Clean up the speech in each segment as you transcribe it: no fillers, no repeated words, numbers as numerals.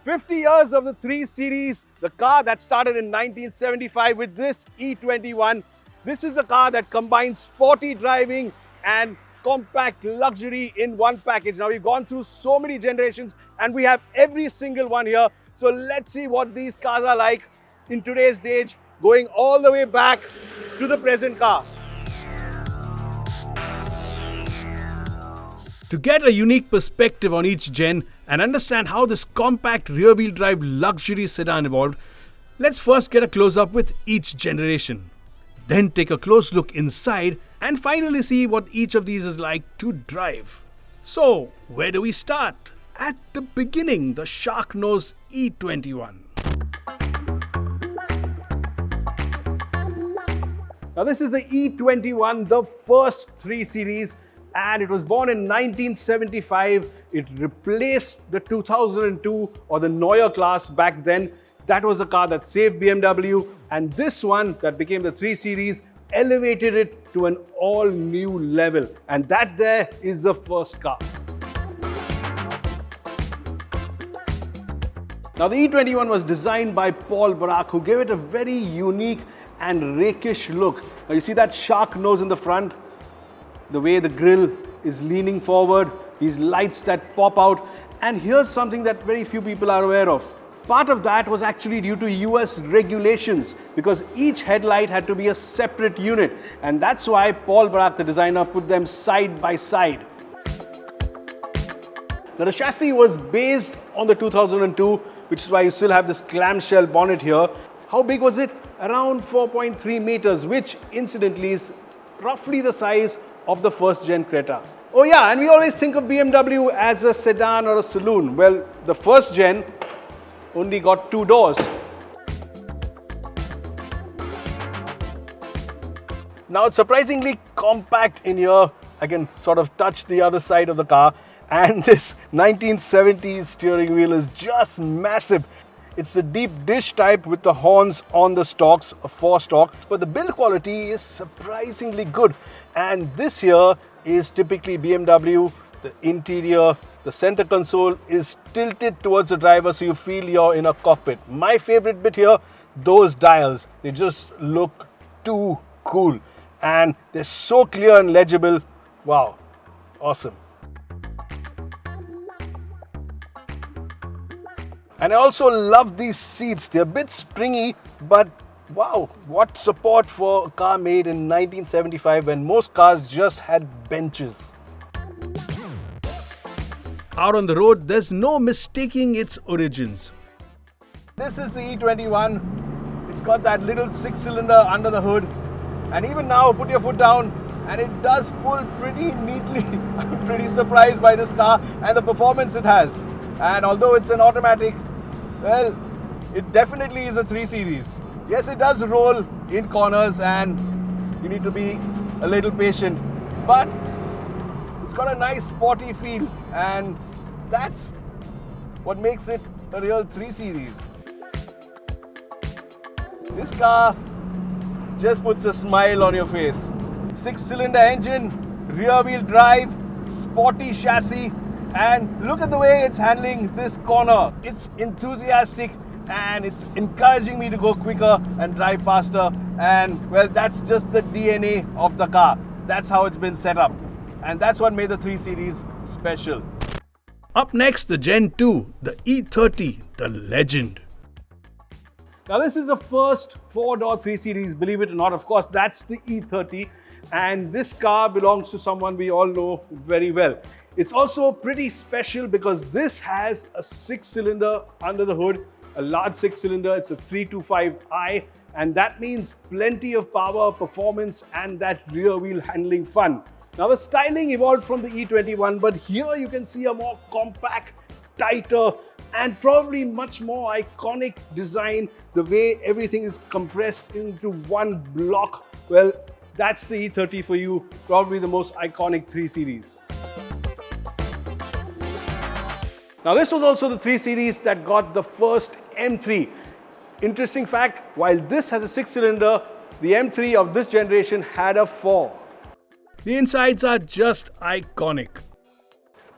50 years of the 3 Series, the car that started in 1975 with this E21. This is a car that combines sporty driving and compact luxury in one package. Now, we've gone through so many generations and we have every single one here. So let's see what these cars are like in today's age, going all the way back to the present car. To get a unique perspective on each gen and understand how this compact rear-wheel drive luxury sedan evolved, let's first get a close-up with each generation. Then take a close look inside and finally see what each of these is like to drive. So, where do we start? At the beginning, the shark-nosed E21. Now this is the E21, the first 3 Series, and it was born in 1975. It replaced the 2002 or the Neue class back then. That was a car that saved BMW, and this one that became the 3 Series elevated it to an all-new level. And that there is the first car. Now the E21 was designed by Paul Barak, who gave it a very unique and rakish look. Now you see that shark nose in the front, the way the grille is leaning forward, these lights that pop out. And here's something that very few people are aware of. Part of that was actually due to US regulations, because each headlight had to be a separate unit. And that's why Paul Barak, the designer, put them side by side. Now the chassis was based on the 2002, which is why you still have this clamshell bonnet here. How big was it? Around 4.3 meters, which incidentally is roughly the size of the first gen Creta. Oh yeah, and we always think of BMW as a sedan or a saloon. Well, the first gen only got 2 doors. Now it's surprisingly compact in here. I can sort of touch the other side of the car, and this 1970s steering wheel is just massive. It's the deep dish type with the horns on the stalks, 4 stalks, but the build quality is surprisingly good. And this here is typically BMW. The interior, the center console is tilted towards the driver, so you feel you're in a cockpit. My favorite bit here, those dials, they just look too cool. And they're so clear and legible. Wow, awesome. And I also love these seats. They're a bit springy, but wow, what support for a car made in 1975 when most cars just had benches. Out on the road, there's no mistaking its origins. This is the E21. It's got that little 6-cylinder under the hood. And even now, put your foot down and it does pull pretty neatly. I'm pretty surprised by this car and the performance it has. And although it's an automatic, well, it definitely is a 3 Series. Yes, it does roll in corners and you need to be a little patient, but it's got a nice sporty feel, and that's what makes it a real 3 Series. This car just puts a smile on your face. 6-cylinder engine, rear-wheel drive, sporty chassis, and look at the way it's handling this corner. It's enthusiastic and it's encouraging me to go quicker and drive faster. And well, that's just the DNA of the car. That's how it's been set up. And that's what made the 3 Series special. Up next, the Gen 2, the E30, the legend. Now this is the first 4-door 3 Series, believe it or not. Of course, that's the E30. And this car belongs to someone we all know very well. It's also pretty special because this has a 6-cylinder under the hood, a large 6-cylinder. It's a 325i, and that means plenty of power, performance, and that rear wheel handling fun. Now the styling evolved from the E21, but here you can see a more compact, tighter, and probably much more iconic design. The way everything is compressed into one block. Well, that's the E30 for you, probably the most iconic 3 Series. Now this was also the 3 Series that got the first M3. Interesting fact, while this has a 6-cylinder, the M3 of this generation had a 4. The insides are just iconic.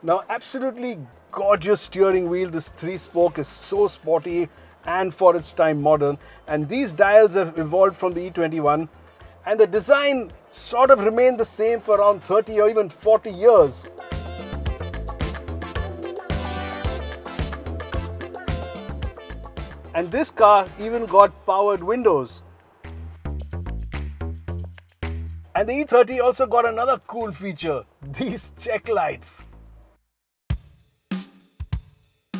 Now absolutely gorgeous steering wheel. This 3-spoke is so sporty and for its time modern. And these dials have evolved from the E21. And the design sort of remained the same for around 30 or even 40 years. And this car even got powered windows. And the E30 also got another cool feature, these check lights.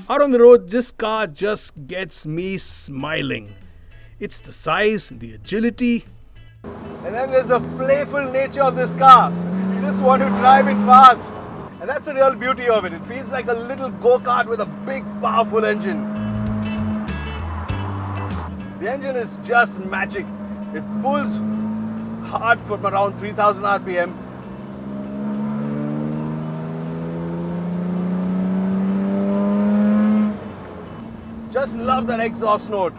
Out on the road, this car just gets me smiling. It's the size, the agility. And then there's a playful nature of this car. You just want to drive it fast. And that's the real beauty of it. It feels like a little go-kart with a big, powerful engine. The engine is just magic. It pulls hard from around 3000 RPM. Just love that exhaust note.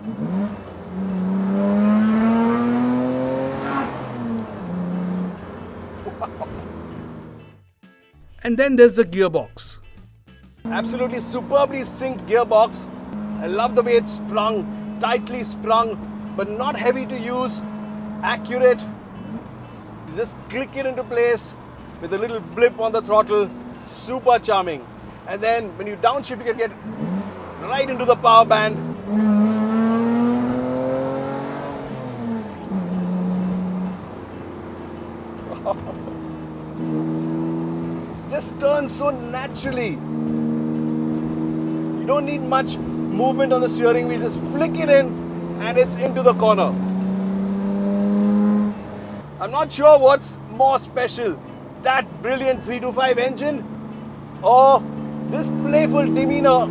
And then there's the gearbox. Absolutely superbly synced gearbox. I love the way it's sprung, tightly sprung, but not heavy to use, accurate. You just click it into place with a little blip on the throttle, super charming. And then when you downshift, you can get right into the power band. Just turns so naturally. You don't need much movement on the steering wheel, just flick it in and it's into the corner. I'm not sure what's more special, that brilliant 325 engine or this playful demeanor.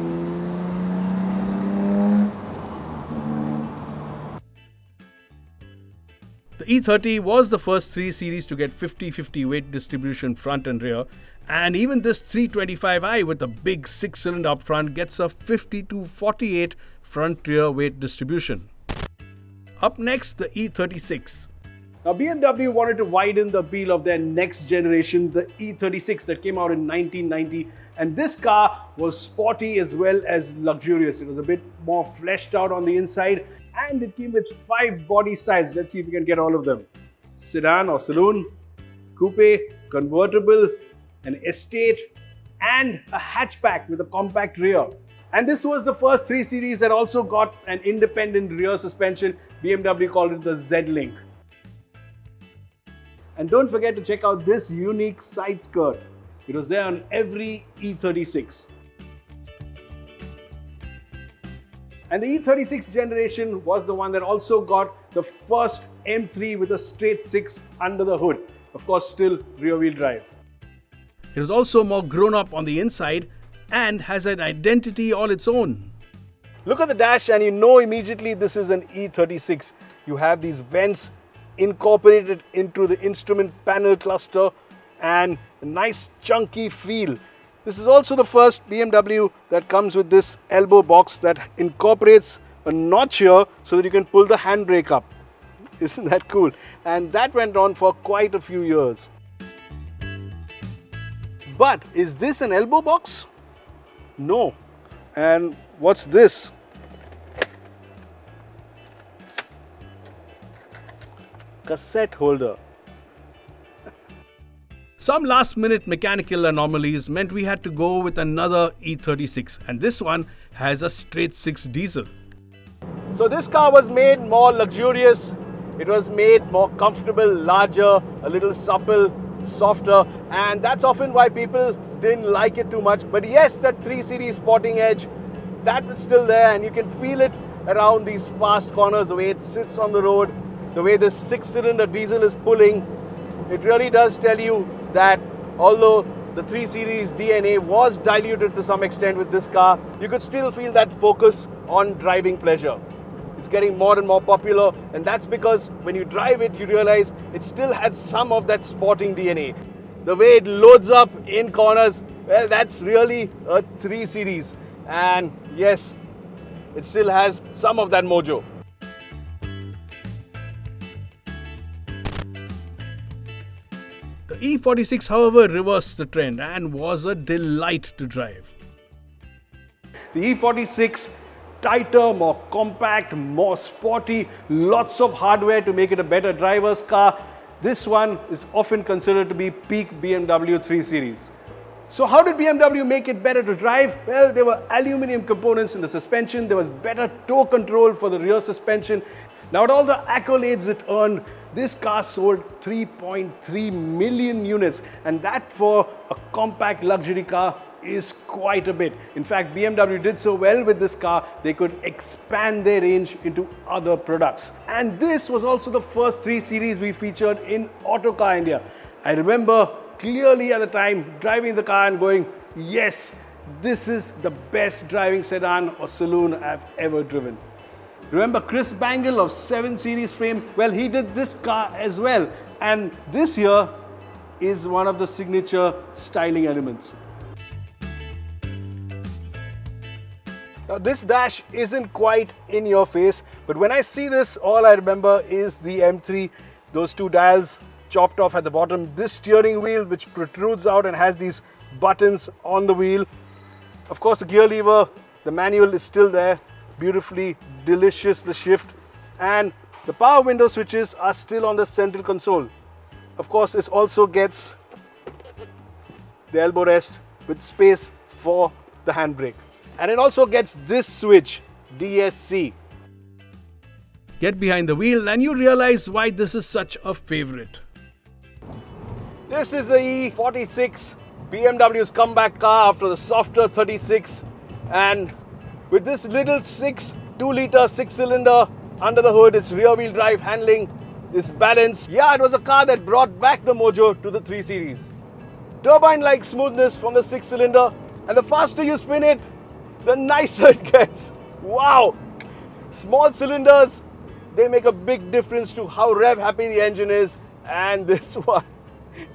The E30 was the first 3 Series to get 50-50 weight distribution front and rear, and even this 325i with a big 6-cylinder up front gets a 50-48 front-rear weight distribution. Up next, the E36. Now BMW wanted to widen the appeal of their next generation, the E36 that came out in 1990, and this car was sporty as well as luxurious. It was a bit more fleshed out on the inside. And it came with 5 body styles. Let's see if we can get all of them. Sedan or saloon, coupe, convertible, an estate, and a hatchback with a compact rear. And this was the first 3 Series that also got an independent rear suspension. BMW called it the Z-Link. And don't forget to check out this unique side skirt. It was there on every E36. And the E36 generation was the one that also got the first M3 with a straight 6 under the hood. Of course, still rear-wheel drive. It was also more grown up on the inside and has an identity all its own. Look at the dash and you know immediately this is an E36. You have these vents incorporated into the instrument panel cluster and a nice chunky feel. This is also the first BMW that comes with this elbow box that incorporates a notch here so that you can pull the handbrake up. Isn't that cool? And that went on for quite a few years. But is this an elbow box? No. And what's this? Cassette holder. Some last-minute mechanical anomalies meant we had to go with another E36, and this one has a straight 6 diesel. So this car was made more luxurious, it was made more comfortable, larger, a little supple, softer, and that's often why people didn't like it too much. But yes, that 3 Series sporting edge, that was still there, and you can feel it around these fast corners, the way it sits on the road, the way this 6-cylinder diesel is pulling. It really does tell you that although the 3 Series DNA was diluted to some extent with this car, you could still feel that focus on driving pleasure. It's getting more and more popular, and that's because when you drive it, you realize it still has some of that sporting DNA. The way it loads up in corners, well, that's really a 3 Series. And yes, it still has some of that mojo. The E46, however, reversed the trend and was a delight to drive. The E46, tighter, more compact, more sporty, lots of hardware to make it a better driver's car. This one is often considered to be peak BMW 3 Series. So how did BMW make it better to drive? Well, there were aluminium components in the suspension, there was better toe control for the rear suspension. Now, with all the accolades it earned, this car sold 3.3 million units, and that for a compact luxury car is quite a bit. In fact, BMW did so well with this car, they could expand their range into other products. And this was also the first 3 Series we featured in Autocar India. I remember clearly at the time driving the car and going, yes, this is the best driving sedan or saloon I've ever driven. Remember Chris Bangle of 7 Series frame? Well, he did this car as well. And this here is one of the signature styling elements. Now, this dash isn't quite in your face, but when I see this, all I remember is the M3, those 2 dials chopped off at the bottom, this steering wheel which protrudes out and has these buttons on the wheel. Of course, the gear lever, the manual is still there, beautifully delicious, the shift, and the power window switches are still on the central console. Of course, this also gets the elbow rest with space for the handbrake. And it also gets this switch, DSC. Get behind the wheel and you realize why this is such a favorite. This is the E46, BMW's comeback car after the softer 36, and with this little 2-litre 6-cylinder under the hood, its rear-wheel drive handling, its balance. Yeah, it was a car that brought back the mojo to the 3 Series. Turbine-like smoothness from the 6-cylinder, and the faster you spin it, the nicer it gets. Wow! Small cylinders, they make a big difference to how rev happy the engine is, and this one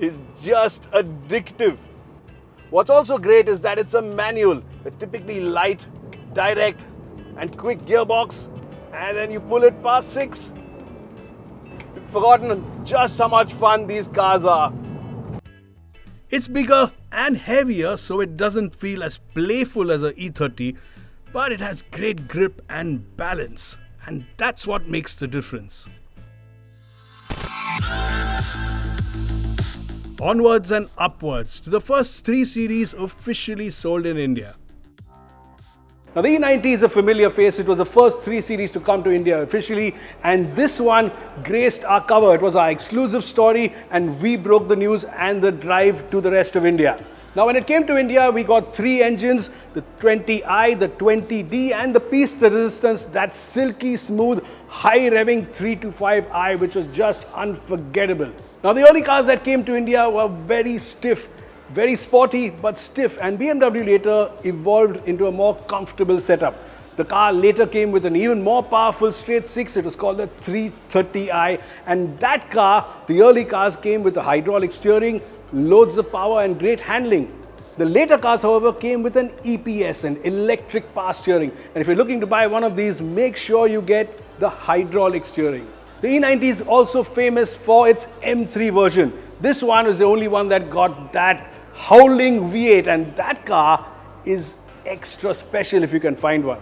is just addictive. What's also great is that it's a manual, a typically light, direct and quick gearbox, and then you pull it past 6. You've forgotten just how much fun these cars are. It's bigger and heavier, so it doesn't feel as playful as a E30, but it has great grip and balance, and that's what makes the difference. Onwards and upwards to the first 3 Series officially sold in India. Now, the E90 is a familiar face. It was the first 3 Series to come to India officially, and this one graced our cover. It was our exclusive story, and we broke the news and the drive to the rest of India. Now, when it came to India, we got 3 engines, the 20i, the 20d, and the piece de resistance, that silky smooth, high revving 325i, which was just unforgettable. Now, the early cars that came to India were very stiff, very sporty but stiff, and BMW later evolved into a more comfortable setup. The car later came with an even more powerful straight 6, it was called the 330i, and that car, the early cars came with a hydraulic steering, loads of power and great handling. The later cars, however, came with an EPS, an electric power steering, and if you're looking to buy one of these, make sure you get the hydraulic steering. The E90 is also famous for its M3 version. This one is the only one that got that howling V8, and that car is extra special if you can find one.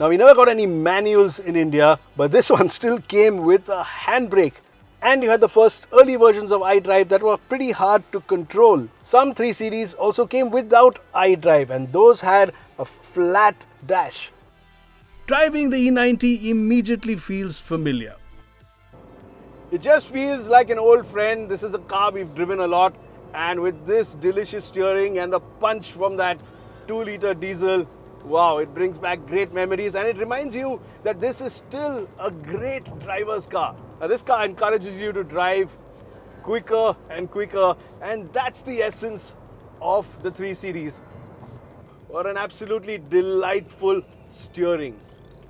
Now, we never got any manuals in India, but this one still came with a handbrake. And you had the first early versions of iDrive that were pretty hard to control. Some 3 Series also came without iDrive, and those had a flat dash. Driving the E90 immediately feels familiar. It just feels like an old friend. This is a car we've driven a lot, and with this delicious steering and the punch from that 2-litre diesel, wow, it brings back great memories, and it reminds you that this is still a great driver's car. Now, this car encourages you to drive quicker and quicker, and that's the essence of the 3 Series. What an absolutely delightful steering.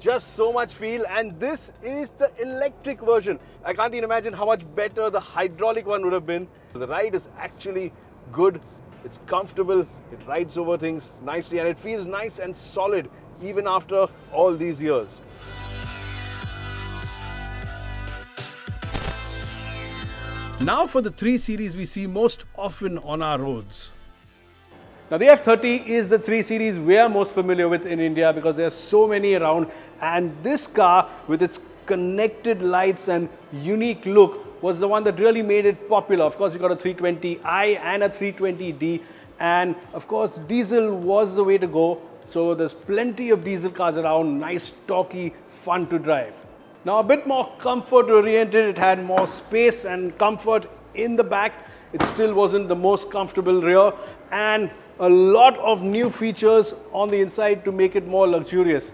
Just so much feel, and this is the electric version. I can't even imagine how much better the hydraulic one would have been. The ride is actually good, it's comfortable, it rides over things nicely, and it feels nice and solid even after all these years. Now for the 3 Series we see most often on our roads. Now the F30 is the 3 Series we are most familiar with in India because there are so many around, and this car with its connected lights and unique look was the one that really made it popular. Of course, you got a 320i and a 320d, and of course diesel was the way to go. So there's plenty of diesel cars around, nice, talky, fun to drive. Now a bit more comfort oriented, it had more space and comfort in the back. It still wasn't the most comfortable rear, and a lot of new features on the inside to make it more luxurious.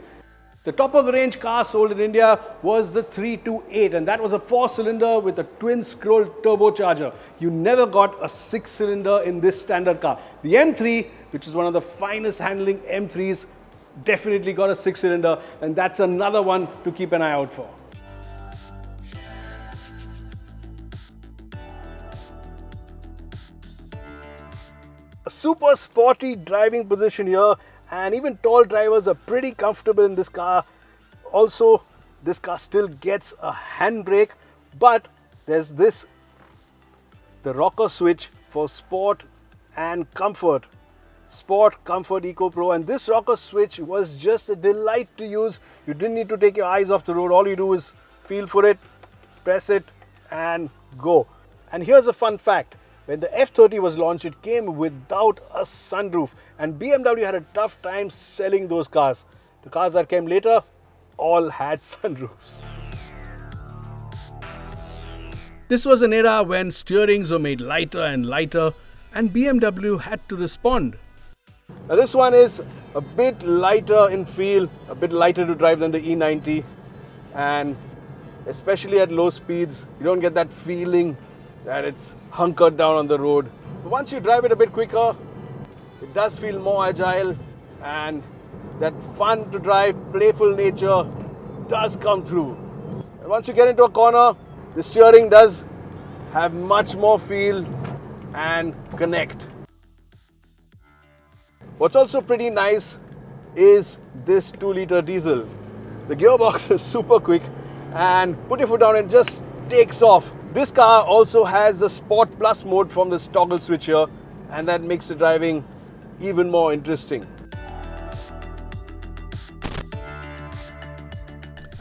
The top of the range car sold in India was the 328, and that was a 4-cylinder with a twin scroll turbocharger. You never got a 6-cylinder in this standard car. The M3, which is one of the finest handling M3s, definitely got a 6-cylinder, and that's another one to keep an eye out for. A super sporty driving position here, and even tall drivers are pretty comfortable in this car. Also, this car still gets a handbrake, but there's the rocker switch for sport and comfort. Sport, Comfort, Eco Pro, and this rocker switch was just a delight to use. You didn't need to take your eyes off the road. All you do is feel for it, press it, and go. And here's a fun fact. When the F30 was launched, it came without a sunroof, and BMW had a tough time selling those cars. The cars that came later all had sunroofs. This was an era when steerings were made lighter and lighter, and BMW had to respond. Now this one is a bit lighter in feel, a bit lighter to drive than the E90, and especially at low speeds, you don't get that feeling that it's hunkered down on the road. But once you drive it a bit quicker, it does feel more agile, and that fun to drive, playful nature does come through. And once you get into a corner, the steering does have much more feel and connect. What's also pretty nice is this 2-liter diesel. The gearbox is super quick, and put your foot down and just takes off. This car also has the Sport Plus mode from this toggle switch here, and that makes the driving even more interesting.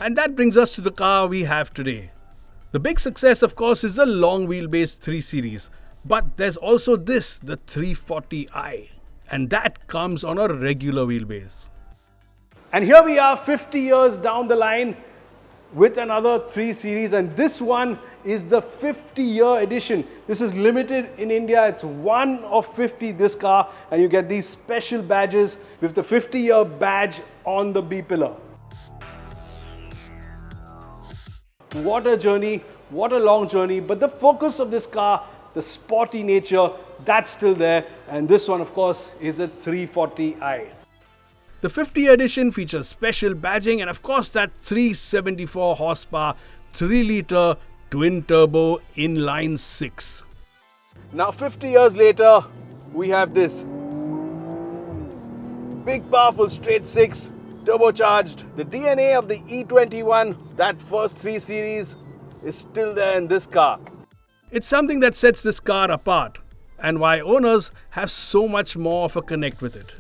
And that brings us to the car we have today. The big success, of course, is the long wheelbase 3 Series, but there's also this, the 340i, and that comes on a regular wheelbase. And here we are 50 years down the line with another 3 Series, and this one is the 50-year edition. This is limited in India. It's 1 of 50, this car, and you get these special badges with the 50-year badge on the B-pillar. What a journey, what a long journey, but the focus of this car, the sporty nature, that's still there, and this one, of course, is a 340i. The 50 edition features special badging and of course that 374 horsepower 3-liter twin-turbo inline 6. Now 50 years later, we have this big powerful straight 6, turbocharged. The DNA of the E21, that first 3 Series, is still there in this car. It's something that sets this car apart and why owners have so much more of a connect with it.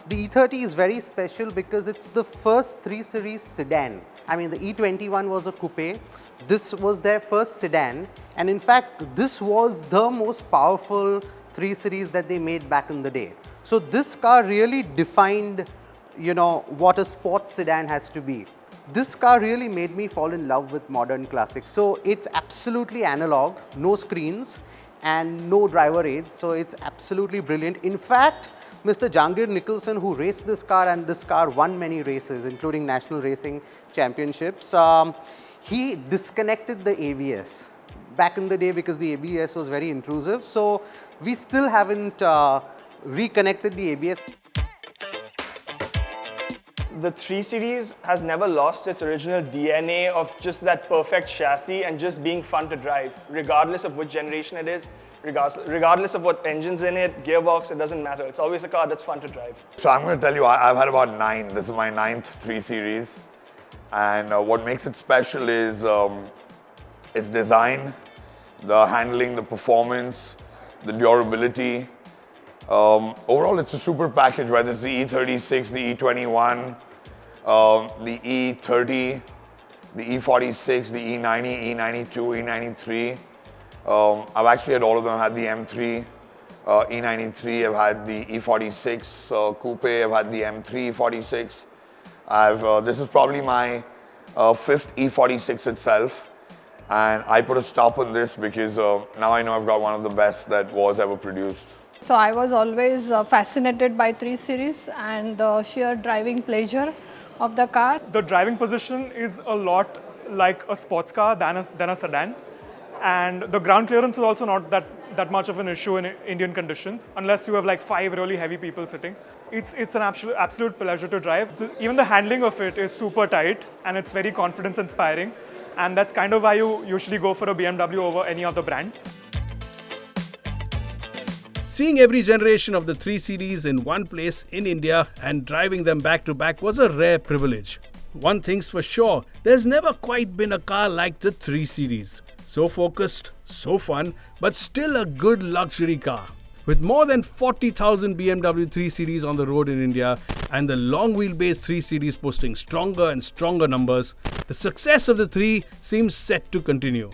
The E30 is very special because it's the first 3 Series sedan. I mean, the E21 was a coupe. This was their first sedan. And in fact, this was the most powerful 3 Series that they made back in the day. So this car really defined, what a sports sedan has to be. This car really made me fall in love with modern classics. So it's absolutely analog, no screens and no driver aids. So it's absolutely brilliant. In fact, Mr. Jangir Nicholson, who raced this car, and this car won many races, including national racing championships, he disconnected the ABS back in the day because the ABS was very intrusive. So we still haven't reconnected the ABS. The 3 Series has never lost its original DNA of just that perfect chassis and just being fun to drive, regardless of which generation it is, regardless of what engine's in it, gearbox, it doesn't matter. It's always a car that's fun to drive. So I'm going to tell you, I've had about 9. This is my 9th 3 Series. And what makes it special is its design, the handling, the performance, the durability. Overall, it's a super package, whether it's the E36, the E21, the E30, the E46, the E90, E92, E93. I've actually had all of them. I've had the M3, E93, I've had the E46 Coupe, I've had the M3 E46. This is probably my fifth E46 itself, and I put a stop on this because now I know I've got one of the best that was ever produced. So I was always fascinated by 3 Series and the sheer driving pleasure of the car. The driving position is a lot like a sports car than a sedan, and the ground clearance is also not that much of an issue in Indian conditions, unless you have like 5 really heavy people sitting. It's an absolute pleasure to drive. Even the handling of it is super tight, and it's very confidence inspiring, and that's kind of why you usually go for a BMW over any other brand. Seeing every generation of the 3 Series in one place in India and driving them back to back was a rare privilege. One thing's for sure, there's never quite been a car like the 3 Series. So focused, so fun, but still a good luxury car. With more than 40,000 BMW 3 Series on the road in India and the long wheelbase 3 Series posting stronger and stronger numbers, the success of the 3 seems set to continue.